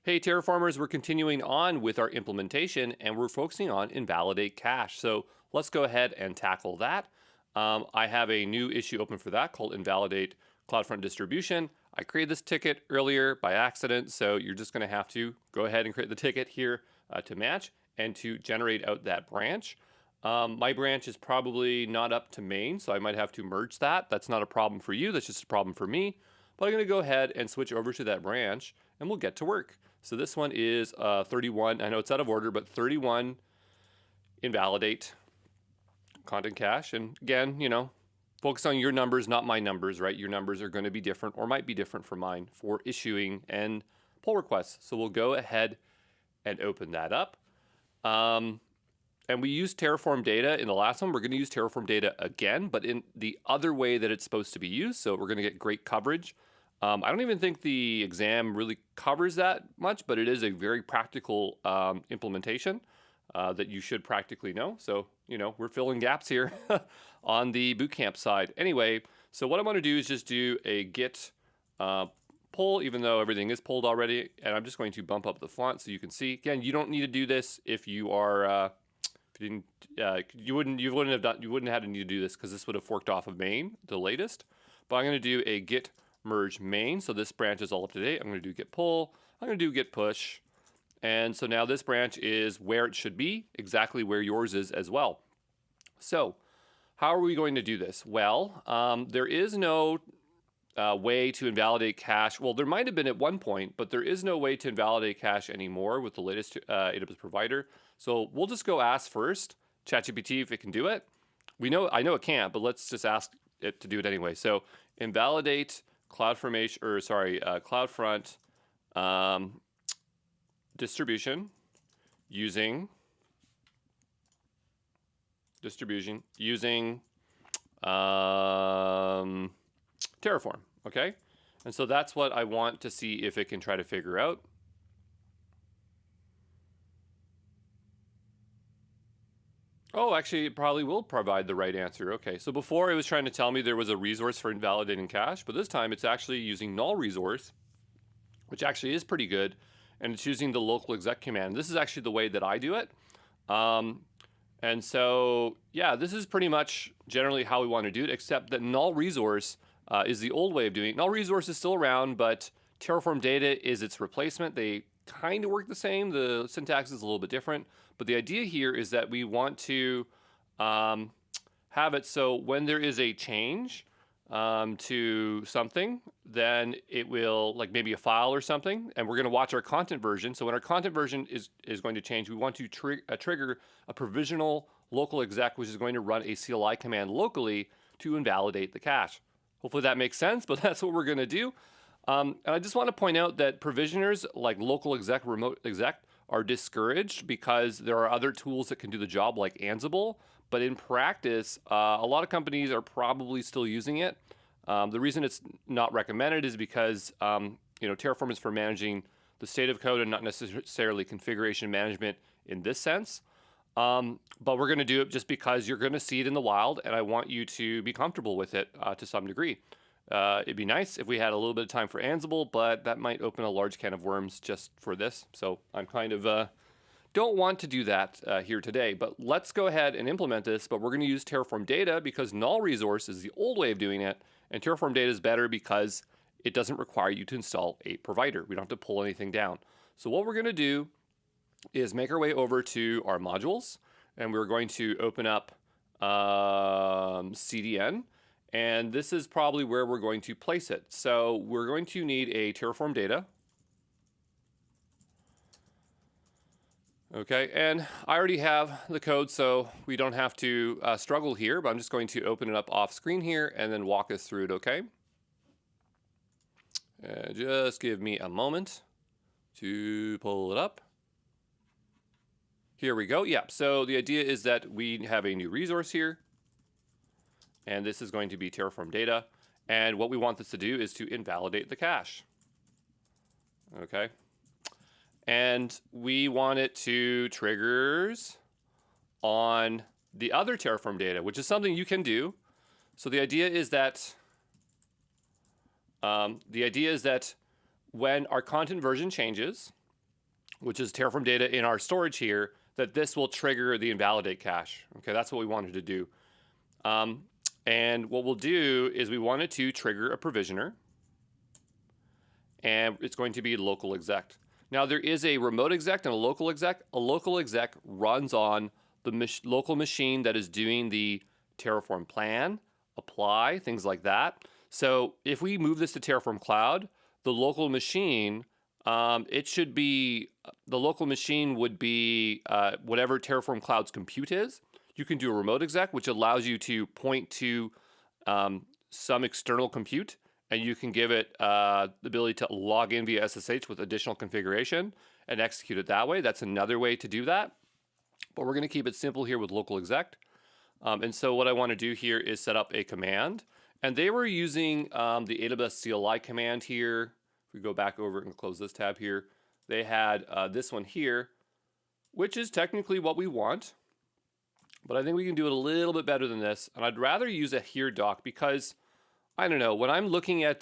Hey Terraformers, we're continuing on with our implementation and we're focusing on invalidate cache. So let's go ahead and tackle that. I have a new issue open for that called invalidate CloudFront distribution. I created this ticket earlier by accident, so you're just going to have to go ahead and create the ticket here to match and to generate out that branch. My branch is probably not up to main, so I might have to merge that. That's not a problem for you, that's just a problem for me. But I'm going to go ahead and switch over to that branch and we'll get to work. So this one is 31. I know it's out of order, but 31 invalidate content cache. And again, focus on your numbers, not my numbers, right? Your numbers are going to be different or might be different from mine for issuing and pull requests. So we'll go ahead and open that up. And we used Terraform data in the last one. We're going to use Terraform data again, but in the other way that it's supposed to be used. So we're going to get great coverage. I don't even think the exam really covers that much, but it is a very practical implementation that you should practically know. So, we're filling gaps here on the bootcamp side. Anyway, so what I want to do is just do a git pull, even though everything is pulled already. And I'm just going to bump up the font so you can see. Again, you don't need to do this if you are... you wouldn't have had to need to do this because this would have forked off of main, the latest. But I'm going to do a git merge main, so this branch is all up to date. I'm going to do git pull. I'm going to do git push, and so now this branch is where it should be, exactly where yours is as well. So, how are we going to do this? Well, there is no way to invalidate cache. Well, there might have been at one point, but there is no way to invalidate cache anymore with the latest AWS provider. So we'll just go ask first ChatGPT if it can do it. I know it can't, but let's just ask it to do it anyway. So invalidate CloudFront distribution using Terraform. Okay, and so that's what I want to see if it can try to figure out. Oh, actually, it probably will provide the right answer. Okay, so before it was trying to tell me there was a resource for invalidating cache, but this time it's actually using null resource, which actually is pretty good, and it's using the local exec command. This is actually the way that I do it. And so, yeah, this is pretty much generally how we want to do it, except that null resource is the old way of doing it. Null resource is still around, but Terraform data is its replacement. They kind of work the same. The syntax is a little bit different. But the idea here is that we want to have it so when there is a change to something, then it will, like maybe a file or something, and we're going to watch our content version. So when our content version is going to change, we want to trigger a provisional local exec, which is going to run a CLI command locally to invalidate the cache. Hopefully that makes sense, but that's what we're going to do. And I just want to point out that provisioners like local exec, remote exec, are discouraged because there are other tools that can do the job like Ansible. But in practice, a lot of companies are probably still using it. The reason it's not recommended is because Terraform is for managing the state of code and not necessarily configuration management in this sense. But we're going to do it just because you're going to see it in the wild, and I want you to be comfortable with it to some degree. It'd be nice if we had a little bit of time for Ansible, but that might open a large can of worms just for this. So I'm kind of don't want to do that here today. But let's go ahead and implement this. But we're going to use Terraform data because null resource is the old way of doing it, and Terraform data is better because it doesn't require you to install a provider. We don't have to pull anything down. So what we're going to do is make our way over to our modules, and we're going to open up CDN. And this is probably where we're going to place it. So we're going to need a Terraform data. Okay, and I already have the code, so we don't have to struggle here, but I'm just going to open it up off screen here and then walk us through it, okay? Just give me a moment to pull it up. Here we go. Yeah, so the idea is that we have a new resource here. And this is going to be Terraform data. And what we want this to do is to invalidate the cache. Okay. And we want it to triggers on the other Terraform data, which is something you can do. So the idea is that when our content version changes, which is Terraform data in our storage here, that this will trigger the invalidate cache. Okay, that's what we wanted to do. And what we'll do is we wanted to trigger a provisioner, and it's going to be local exec. Now there is a remote exec and a local exec. A local exec runs on the local machine that is doing the Terraform plan, apply, things like that. So if we move this to Terraform Cloud, the local machine, it should be, the local machine would be whatever Terraform Cloud's compute is. You can do a remote exec, which allows you to point to some external compute, and you can give it the ability to log in via SSH with additional configuration and execute it that way. That's another way to do that. But we're going to keep it simple here with local exec. And so what I want to do here is set up a command. And they were using the AWS CLI command here. If we go back over and close this tab here, they had this one here, which is technically what we want. But I think we can do it a little bit better than this. And I'd rather use a here doc because, I don't know, when I'm looking at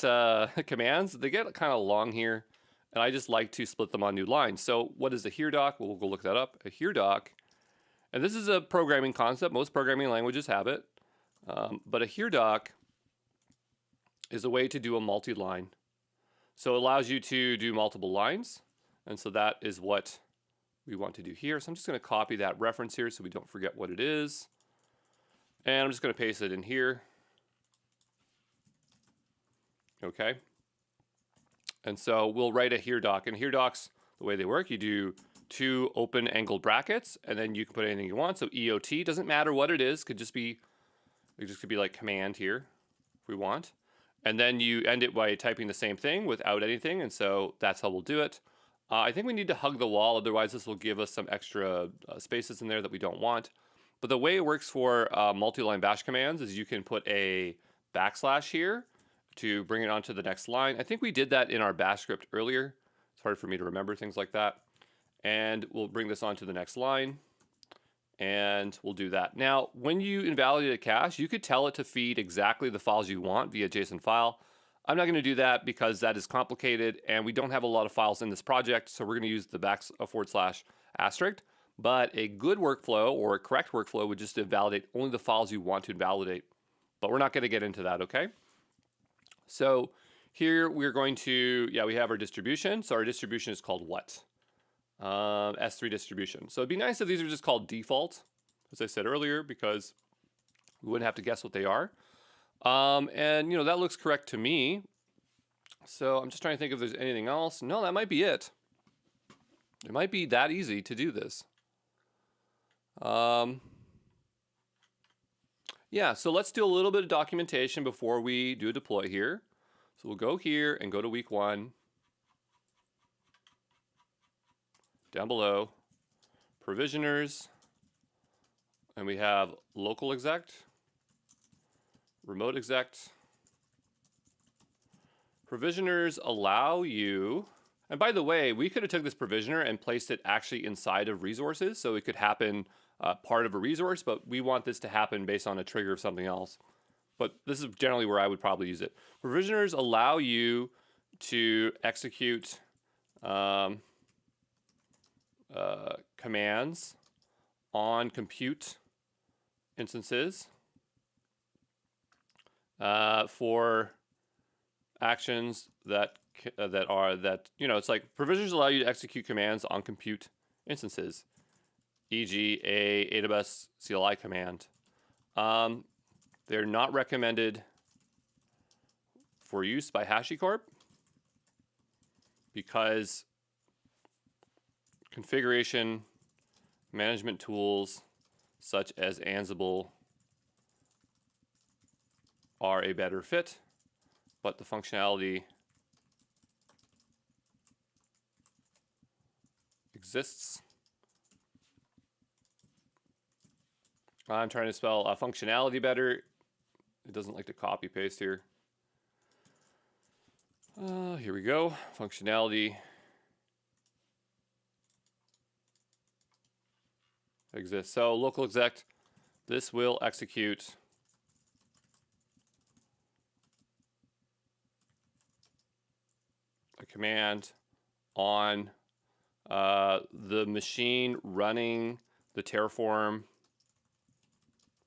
commands, they get kind of long here. And I just like to split them on new lines. So what is a here doc? Well, we'll go look that up. A here doc. And this is a programming concept. Most programming languages have it. But a here doc is a way to do a multi-line. So it allows you to do multiple lines. And so that is what we want to do here. So I'm just going to copy that reference here so we don't forget what it is. And I'm just going to paste it in here. Okay. And so we'll write a here doc. And here docs, the way they work, you do 2 open angled brackets, and then you can put anything you want. So EOT, doesn't matter what it is, it just could be like command here if we want. And then you end it by typing the same thing without anything, and so that's how we'll do it. I think we need to hug the wall, otherwise this will give us some extra spaces in there that we don't want. But the way it works for multi-line bash commands is you can put a backslash here to bring it onto the next line. I think we did that in our bash script earlier. It's hard for me to remember things like that. And we'll bring this onto the next line. And we'll do that. Now, when you invalidate a cache, you could tell it to feed exactly the files you want via JSON file. I'm not going to do that because that is complicated and we don't have a lot of files in this project, so we're going to use the /**. But a good workflow or a correct workflow would just invalidate only the files you want to invalidate. But we're not going to get into that, okay? So here we're going to, we have our distribution. So our distribution is called what? S3 distribution. So it'd be nice if these are just called default, as I said earlier, because we wouldn't have to guess what they are. And that looks correct to me. So I'm just trying to think if there's anything else. No, that might be it. It might be that easy to do this. Yeah, so let's do a little bit of documentation before we do a deploy here. So we'll go here and go to week 1. Down below, provisioners, and we have local exec, remote exec. Provisioners allow you, and by the way, we could have took this provisioner and placed it actually inside of resources, so it could happen part of a resource, but we want this to happen based on a trigger of something else. But this is generally where I would probably use it. Provisioners allow you to execute commands on compute instances for actions that it's like provisioners allow you to execute commands on compute instances, e.g. a AWS CLI command. They're not recommended for use by HashiCorp because configuration management tools such as Ansible are a better fit, but the functionality exists. I'm trying to spell functionality better. It doesn't like to copy paste here. Here we go. Functionality exists. So local exec, this will execute a command on the machine running the Terraform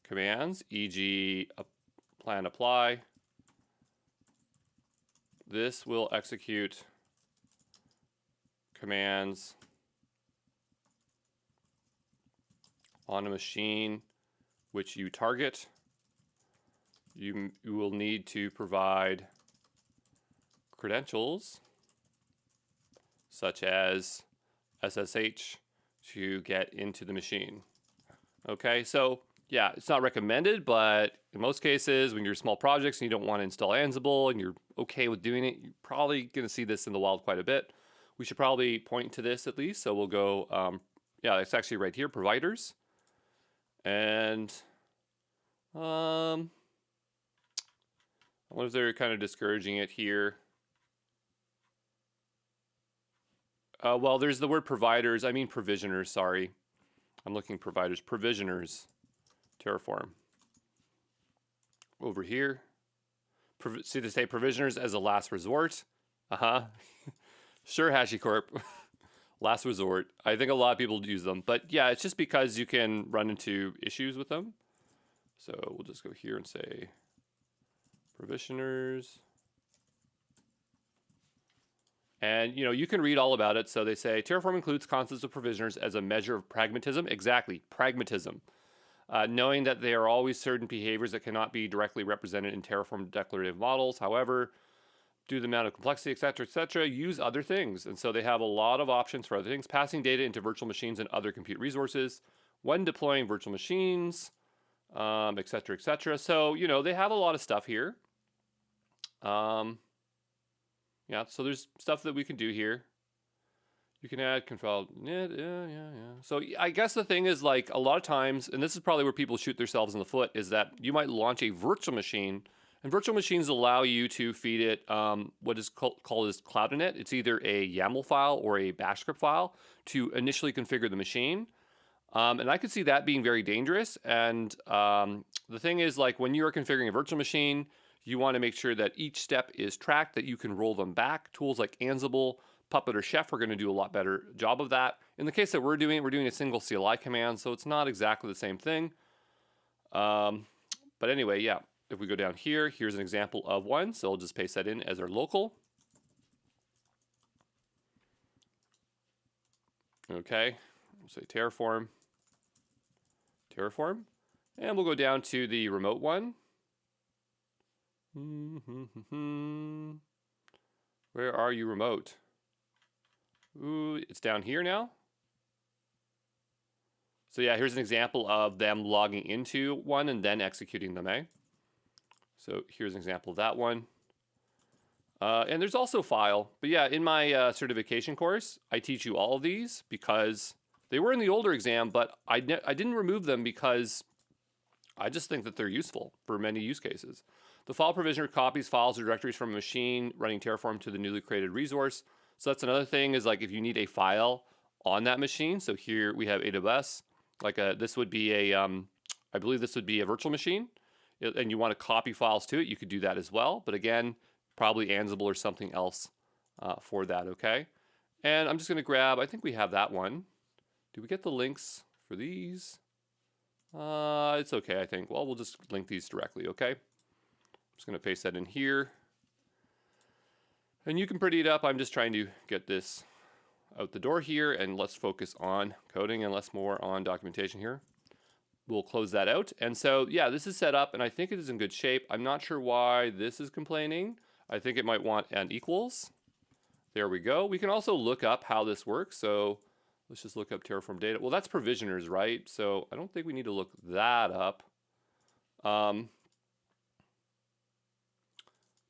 commands, e.g. plan apply. This will execute commands on a machine which you target. You will need to provide credentials such as SSH to get into the machine. Okay, so yeah, it's not recommended, but in most cases, when you're small projects and you don't want to install Ansible and you're okay with doing it, you're probably going to see this in the wild quite a bit. We should probably point to this at least. So we'll go, yeah, it's actually right here, providers. And I wonder if they're kind of discouraging it here. Well, there's the word providers. I mean provisioners, sorry. I'm looking providers, provisioners, Terraform. Over here. See, they say provisioners as a last resort. Sure, HashiCorp. Last resort. I think a lot of people use them. But yeah, it's just because you can run into issues with them. So we'll just go here and say provisioners. And you can read all about it. So they say Terraform includes concepts of provisioners as a measure of pragmatism. Exactly, pragmatism. Knowing that there are always certain behaviors that cannot be directly represented in Terraform declarative models. However, due to the amount of complexity, etc., use other things. And so they have a lot of options for other things. Passing data into virtual machines and other compute resources. When deploying virtual machines, etc. So, they have a lot of stuff here. Yeah, so there's stuff that we can do here. You can add control. Yeah. So I guess the thing is, like, a lot of times, and this is probably where people shoot themselves in the foot, is that you might launch a virtual machine, and virtual machines allow you to feed it what is called as Cloud.init. It's either a YAML file or a bash script file to initially configure the machine. And I could see that being very dangerous. And the thing is, like, when you are configuring a virtual machine, you want to make sure that each step is tracked, that you can roll them back. Tools like Ansible, Puppet, or Chef are going to do a lot better job of that. In the case that we're doing a single CLI command, so it's not exactly the same thing. But anyway, yeah, if we go down here, here's an example of one. So I'll just paste that in as our local. Okay, we'll say Terraform. And we'll go down to the remote one. Where are you, remote? Ooh, it's down here now. So yeah, here's an example of them logging into one and then executing them, eh? So here's an example of that one. And there's also file. But yeah, in my certification course, I teach you all of these because they were in the older exam, but I didn't remove them because I just think that they're useful for many use cases. The file provisioner copies files or directories from a machine running Terraform to the newly created resource. So that's another thing, is like if you need a file on that machine. So here we have AWS. Like this would be a, I believe this would be a virtual machine, and you want to copy files to it. You could do that as well. But again, probably Ansible or something else for that. Okay. And I'm just going to grab, I think we have that one. Do we get the links for these? It's okay, I think. Well, we'll just link these directly, okay? I'm just going to paste that in here. And you can pretty it up. I'm just trying to get this out the door here, and let's focus on coding and less more on documentation here. We'll close that out. And so, yeah, this is set up, and I think it is in good shape. I'm not sure why this is complaining. I think it might want an equals. There we go. We can also look up how this works. So let's just look up Terraform data. Well, that's provisioners, right? So I don't think we need to look that up. But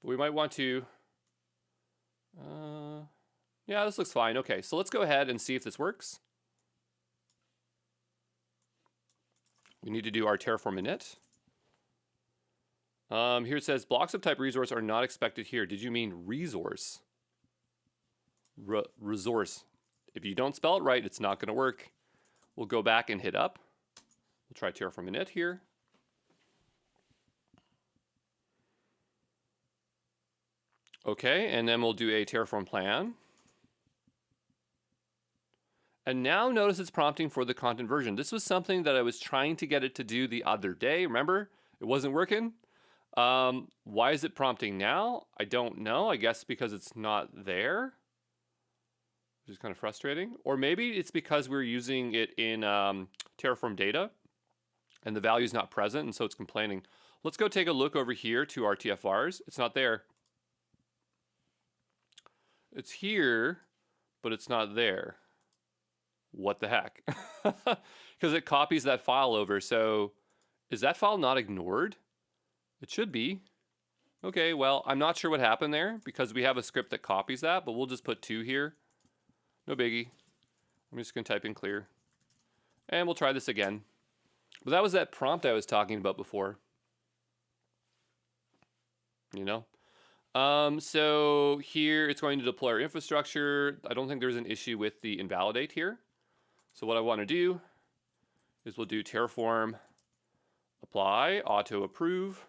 we might want to, yeah, this looks fine. Okay, so let's go ahead and see if this works. We need to do our Terraform init. Here it says blocks of type resource are not expected here. Did you mean resource? Resource. If you don't spell it right, it's not going to work. We'll go back and hit up. We'll try Terraform init here. Okay, and then we'll do a Terraform plan. And now notice it's prompting for the content version. This was something that I was trying to get it to do the other day. Remember, it wasn't working. Why is it prompting now? I don't know. I guess because it's not there, which is kind of frustrating. Or maybe it's because we're using it in Terraform data and the value is not present, and so it's complaining. Let's go take a look over here to our TFRs. It's not there. It's here, but it's not there. What the heck? Because it copies that file over. So is that file not ignored? It should be. Okay, well, I'm not sure what happened there because we have a script that copies that, but we'll just put 2 here. No biggie. I'm just going to type in clear. And we'll try this again. But that was that prompt I was talking about before. You know? So here it's going to deploy our infrastructure. I don't think there's an issue with the invalidate here. So what I want to do is we'll do Terraform apply, auto approve.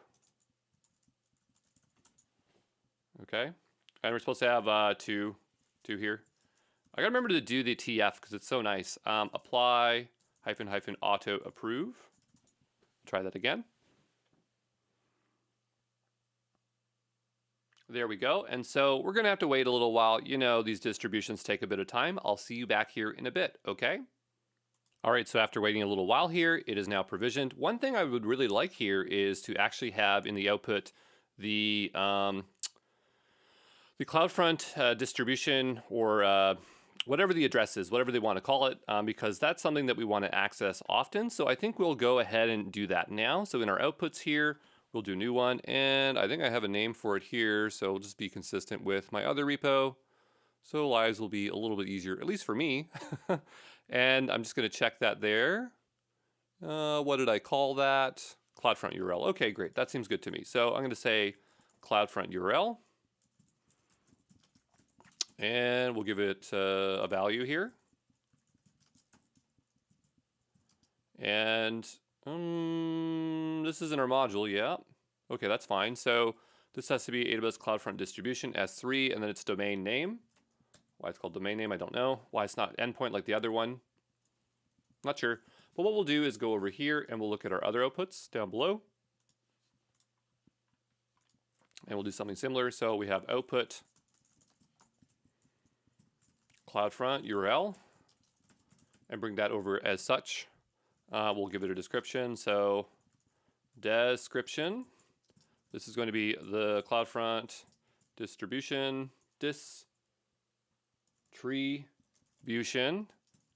Okay. And we're supposed to have two here. I gotta remember to do the TF because it's so nice. Apply -- auto approve. Try that again. There we go. And so we're gonna have to wait a little while. You know, these distributions take a bit of time. I'll see you back here in a bit, okay? All right, so after waiting a little while here, it is now provisioned. One thing I would really like here is to actually have in the output the CloudFront distribution or whatever the address is, whatever they want to call it, because that's something that we want to access often. So I think we'll go ahead and do that now. So in our outputs here, we'll do a new one, and I think I have a name for it here, so we'll just be consistent with my other repo. So lives will be a little bit easier, at least for me. And I'm just going to check that there. What did I call that? CloudFront URL. Okay, great. That seems good to me. So I'm going to say CloudFront URL. And we'll give it a value here. And this isn't our module, yeah. Okay, that's fine. So this has to be AWS CloudFront Distribution S3, and then its domain name. Why it's called domain name, I don't know. Why it's not endpoint like the other one, not sure. But what we'll do is go over here and we'll look at our other outputs down below. And we'll do something similar. So we have output CloudFront URL and bring that over as such. We'll give it a description. So description. This is going to be the CloudFront distribution distribution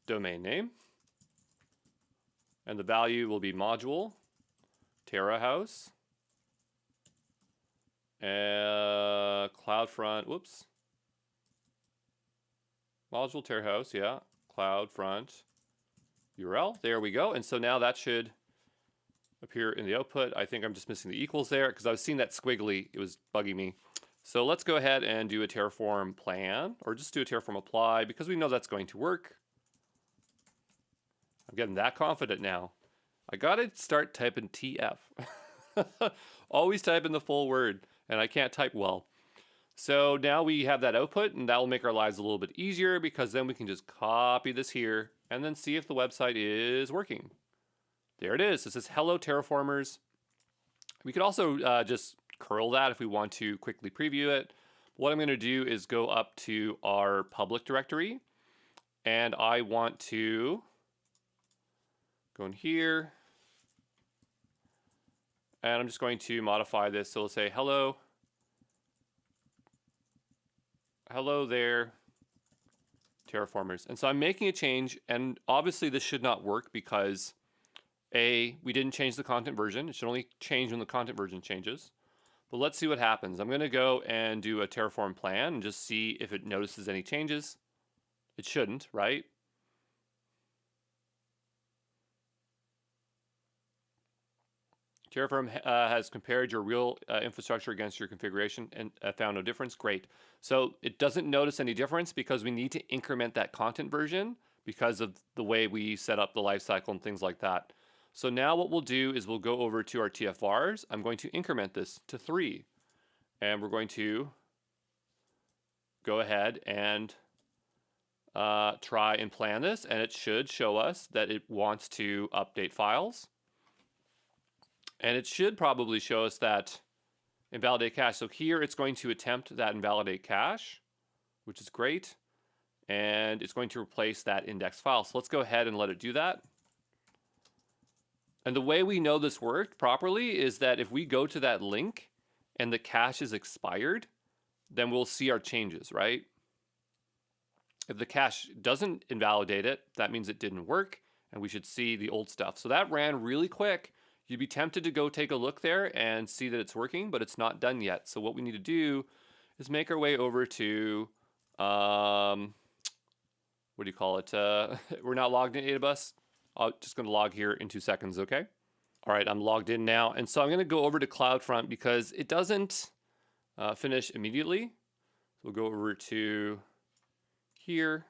domain name. And the value will be module TerraHouse CloudFront, whoops. Module TerraHouse, yeah. CloudFront URL. There we go. And so now that should appear in the output. I think I'm just missing the equals there because I was seeing that squiggly. It was bugging me. So let's go ahead and do a Terraform plan, or just do a Terraform apply because we know that's going to work. I'm getting that confident now. I gotta start typing TF. Always type in the full word, and I can't type well. So now we have that output, and that will make our lives a little bit easier because then we can just copy this here and then see if the website is working. There it is. It says, hello, Terraformers. We could also just curl that if we want to quickly preview it. What I'm going to do is go up to our public directory, and I want to go in here, and I'm just going to modify this. So let's say, hello there, Terraformers. And so I'm making a change, and obviously this should not work because we didn't change the content version. It should only change when the content version changes. But let's see what happens. I'm going to go and do a Terraform plan and just see if it notices any changes. It shouldn't, right? Terraform has compared your real infrastructure against your configuration and found no difference. Great. So it doesn't notice any difference because we need to increment that content version because of the way we set up the lifecycle and things like that. So now what we'll do is we'll go over to our TFRs. I'm going to increment this to 3. And we're going to go ahead and try and plan this, and it should show us that it wants to update files. And it should probably show us that invalidate cache. So here it's going to attempt that invalidate cache, which is great. And it's going to replace that index file. So let's go ahead and let it do that. And the way we know this worked properly is that if we go to that link and the cache is expired, then we'll see our changes, right? If the cache doesn't invalidate it, that means it didn't work, and we should see the old stuff. So that ran really quick. You'd be tempted to go take a look there and see that it's working, but it's not done yet. So what we need to do is make our way over to, what do you call it? We're not logged in AWS. I'm just going to log here in 2 seconds, okay? All right, I'm logged in now. And so I'm going to go over to CloudFront because it doesn't finish immediately. So we'll go over to here,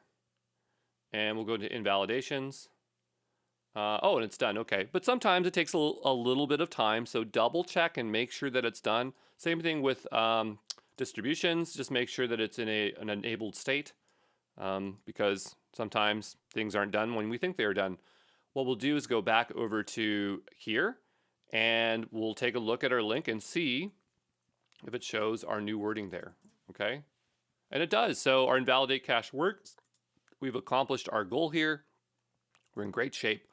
and we'll go to invalidations. Oh, and it's done. Okay. But sometimes it takes a little bit of time. So double check and make sure that it's done. Same thing with distributions. Just make sure that it's in an enabled state because sometimes things aren't done when we think they are done. What we'll do is go back over to here and we'll take a look at our link and see if it shows our new wording there. Okay. And it does. So our invalidate cache works. We've accomplished our goal here. We're in great shape.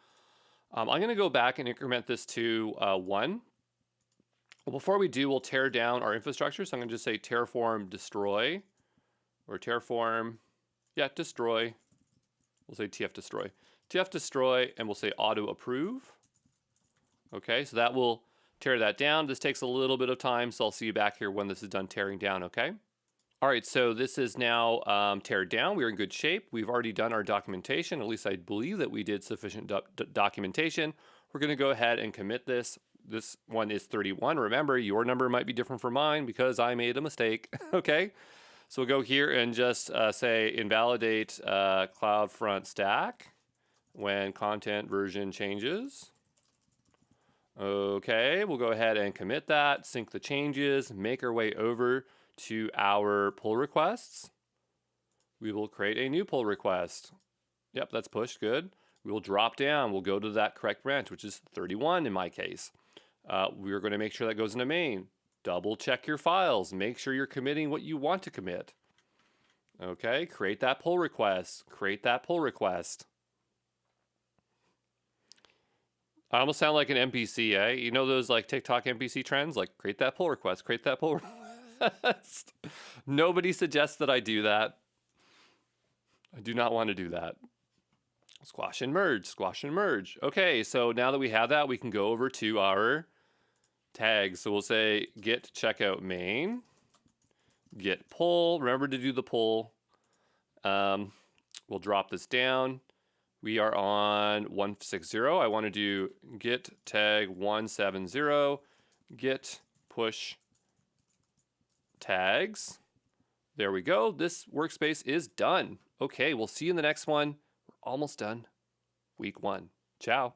I'm going to go back and increment this to 1. Well, before we do, we'll tear down our infrastructure. So I'm going to just say Terraform destroy, or Terraform, destroy. We'll say TF destroy. TF destroy, and we'll say auto approve. Okay, so that will tear that down. This takes a little bit of time, so I'll see you back here when this is done tearing down, okay? All right, so this is now teared down. We're in good shape. We've already done our documentation. At least I believe that we did sufficient documentation. We're going to go ahead and commit this. This one is 31. Remember, your number might be different from mine because I made a mistake, okay? So we'll go here and just say invalidate CloudFront stack when content version changes. Okay, we'll go ahead and commit that, sync the changes, make our way over to our pull requests. We will create a new pull request. Yep, that's pushed, good. We will drop down, we'll go to that correct branch, which is 31 in my case. We're going to make sure that goes into main. Double check your files, make sure you're committing what you want to commit. Okay, create that pull request, create that pull request. I almost sound like an NPC, eh? You know those like TikTok NPC trends? Like create that pull request, create that pull request. Nobody suggests that I do that. I do not want to do that. Squash and merge, squash and merge. Okay, so now that we have that, we can go over to our tags. So we'll say get checkout main, get pull. Remember to do the pull. We'll drop this down. We are on 160. I want to do get tag 170, get push tags. There we go. This workspace is done. Okay, we'll see you in the next one. We're almost done. Week 1. Ciao.